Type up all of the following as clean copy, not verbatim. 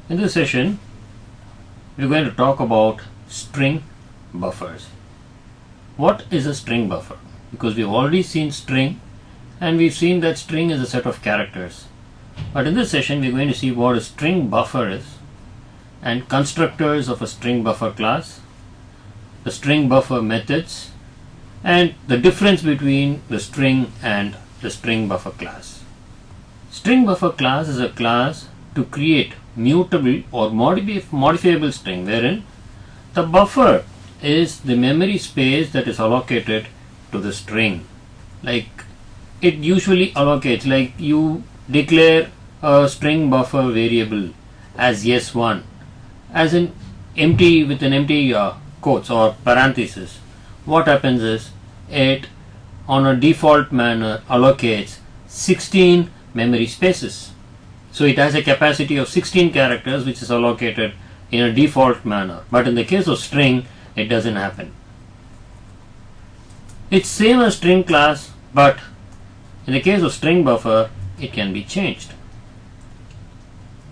In this session, we're going to talk about string buffers. What is a string buffer? Because we've already seen string and we've seen that string is a set of characters. But in this session, we're going to see what a string buffer is and constructors of a string buffer class, the string buffer methods, and the difference between the string and the string buffer class. String buffer class is a class to create mutable or modifiable string wherein the buffer is the memory space that is allocated to the string. Like it usually allocates, like you declare a string buffer variable as yes1 as an empty with an empty quotes or parenthesis. What happens is it on a default manner allocates 16 memory spaces. So it has a capacity of 16 characters which is allocated in a default manner. But in the case of string, it doesn't happen. It's same as string class, but in the case of string buffer, it can be changed.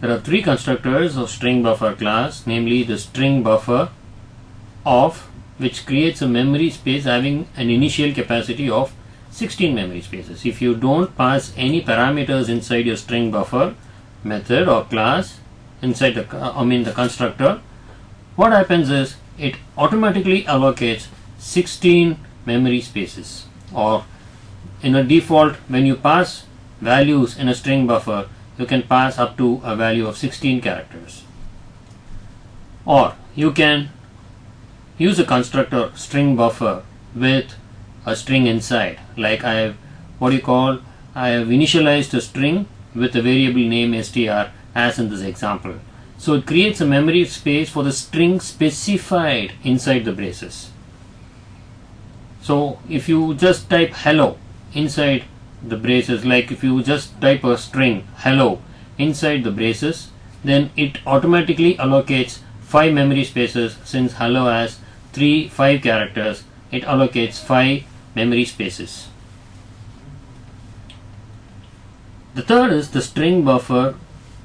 There are three constructors of string buffer class, namely the string buffer of, which creates a memory space having an initial capacity of 16 memory spaces. If you don't pass any parameters inside your string buffer method or class inside the constructor, what happens is it automatically allocates 16 memory spaces. Or in a default, when you pass values in a string buffer, you can pass up to a value of 16 characters. Or you can use a constructor string buffer with a string inside. Like I have initialized a string with a variable name str as in this example. So it creates a memory space for the string specified inside the braces. So if you just type hello inside the braces, like if you just type a string hello inside the braces, then it automatically allocates 5 memory spaces. Since hello has 5 characters, it allocates 5 memory spaces. The third is the string buffer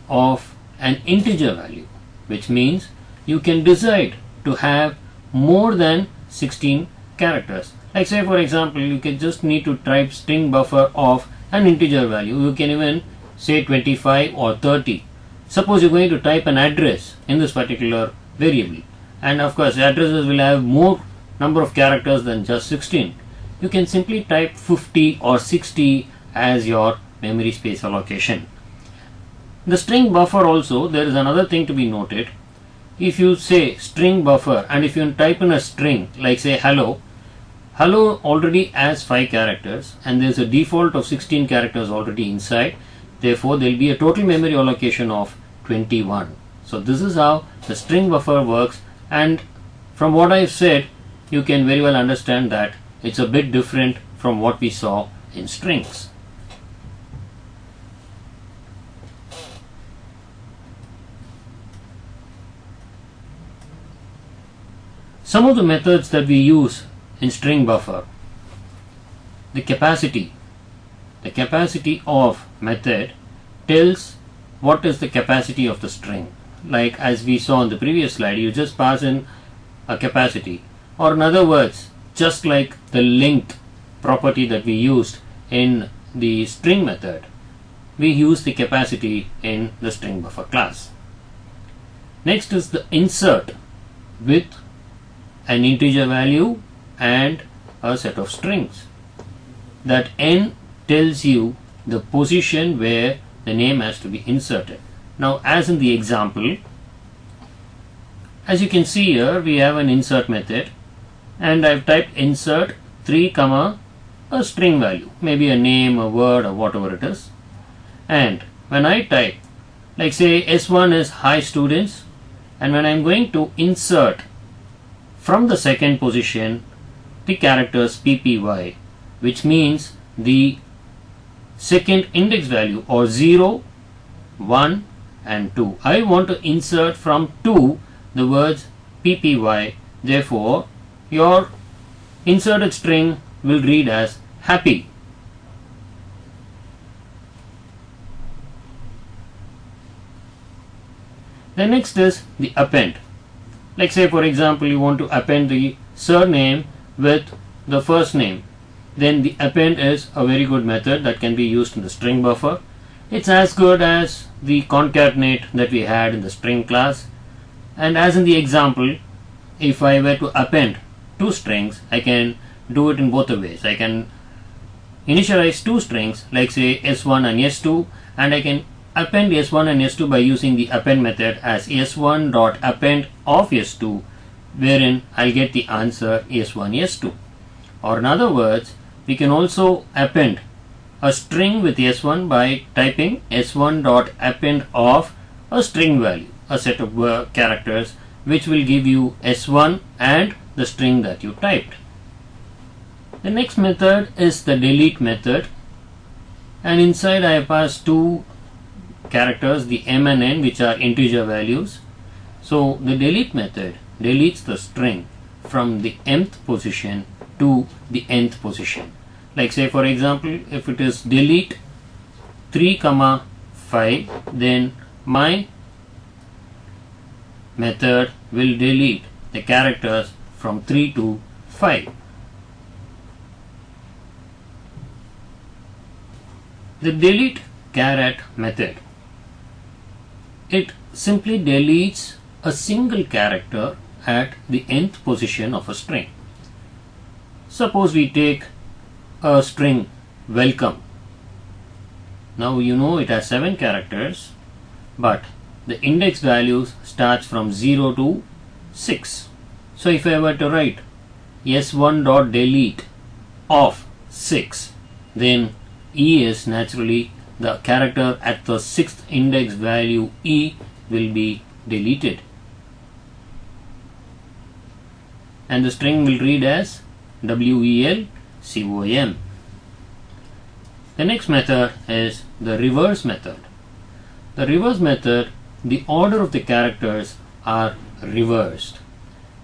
of an integer value, which means you can decide to have more than 16 characters. Like say for example, you can just need to type string buffer of an integer value. You can even say 25 or 30. Suppose you're going to type an address in this particular variable, and of course addresses will have more number of characters than just 16. You can simply type 50 or 60 as your memory space allocation. The string buffer also, there is another thing to be noted. If you say string buffer and if you type in a string like say hello already has 5 characters and there is a default of 16 characters already inside. Therefore there will be a total memory allocation of 21. So this is how the string buffer works, and from what I have said you can very well understand that it's a bit different from what we saw in strings. Some of the methods that we use in string buffer, the capacity of method tells what is the capacity of the string. Like as we saw in the previous slide, you just pass in a capacity, or in other words, just like the length property that we used in the string method, we use the capacity in the string buffer class. Next is the insert with an integer value and a set of strings. That n tells you the position where the name has to be inserted. Now as in the example, as you can see here, we have an insert method and I've typed insert 3, a string value, maybe a name, a word, or whatever it is. And when I type, like say S1 is hi students, and when I'm going to insert from the second position the characters ppy, which means the second index value or 0, 1 and 2. I want to insert from 2 the words ppy. Therefore your inserted string will read as happy. The next is the append. Like say for example you want to append the surname with the first name. Then the append is a very good method that can be used in the string buffer. It's as good as the concatenate that we had in the string class. And as in the example, if I were to append two strings, I can do it in both the ways. I can initialize two strings like say S1 and S2, and I can append S1 and S2 by using the append method as S1 dot append of S2, wherein I'll get the answer S1 S2. Or in other words, we can also append a string with S1 by typing S1 dot append of a string value, a set of characters which will give you S1 and the string that you typed. The next method is the delete method, and inside I have passed two characters, the m and n, which are integer values. So the delete method deletes the string from the mth position to the nth position. Like say for example, if it is delete 3, 5, then my method will delete the characters from 3 to 5. The delete caret method, it simply deletes a single character at the nth position of a string. Suppose we take a string welcome. Now you know it has 7 characters, but the index values starts from 0 to 6. So if I were to write s1 dot delete of 6, then E is naturally the character at the 6th index value E will be deleted, and the string will read as WELCOM. The next method is the reverse method. The reverse method, the order of the characters are reversed.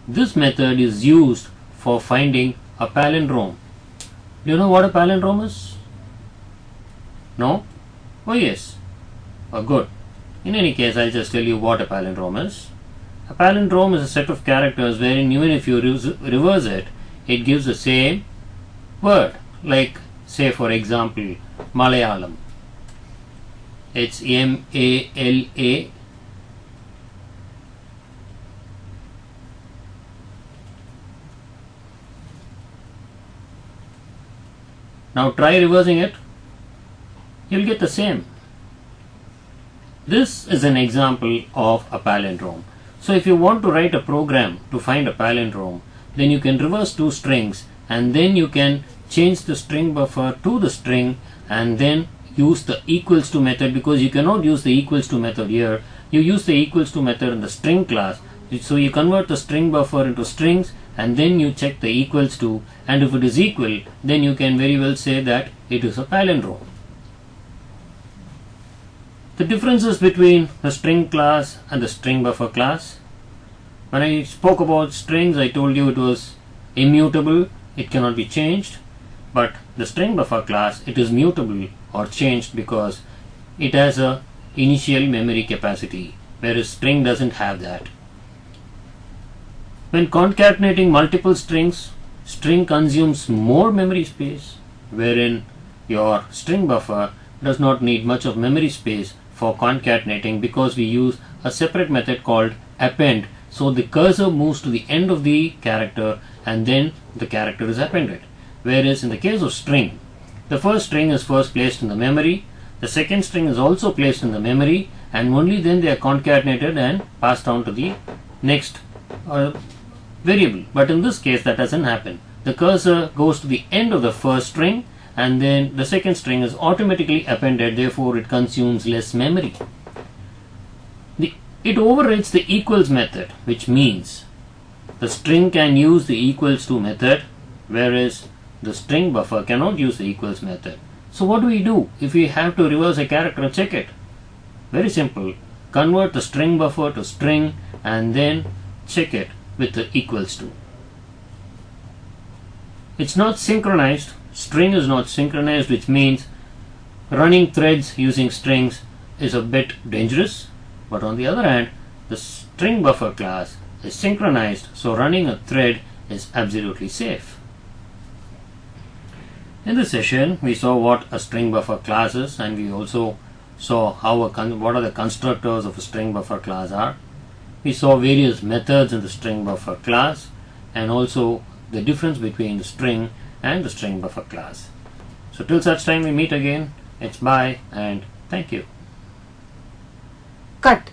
This method is used for finding a palindrome. Do you know what a palindrome is? No? Oh yes. Oh good. In any case, I'll just tell you what a palindrome is. A palindrome is a set of characters wherein even if you reverse it, it gives the same word. Like say for example, Malayalam. It's M-A-L-A. Now try reversing it. You'll get the same. This is an example of a palindrome. So if you want to write a program to find a palindrome, then you can reverse two strings and then you can change the string buffer to the string and then use the equals to method, because you cannot use the equals to method here. You use the equals to method in the string class. So you convert the string buffer into strings and then you check the equals to, and if it is equal, then you can very well say that it is a palindrome. The differences between the string class and the string buffer class. When I spoke about strings, I told you it was immutable, it cannot be changed, but the string buffer class, it is mutable or changed because it has a initial memory capacity, whereas string doesn't have that. When concatenating multiple strings, string consumes more memory space, wherein your string buffer does not need much of memory space for concatenating because we use a separate method called append. So the cursor moves to the end of the character and then the character is appended. Whereas in the case of string, the first string is first placed in the memory, the second string is also placed in the memory, and only then they are concatenated and passed on to the next variable. But in this case that doesn't happen. The cursor goes to the end of the first string and then the second string is automatically appended, therefore it consumes less memory. It overrides the equals method, which means the string can use the equals to method, whereas the string buffer cannot use the equals method. So what do we do if we have to reverse a character and check it? Very simple. Convert the string buffer to string and then check it with the equals to. It's not synchronized. String is not synchronized, which means running threads using strings is a bit dangerous. But on the other hand, the string buffer class is synchronized, so running a thread is absolutely safe. In this session, we saw what a string buffer class is, and we also saw what are the constructors of a string buffer class are. We saw various methods in the string buffer class, and also the difference between the string and the string buffer class. So till such time we meet again, it's bye and thank you. Cut.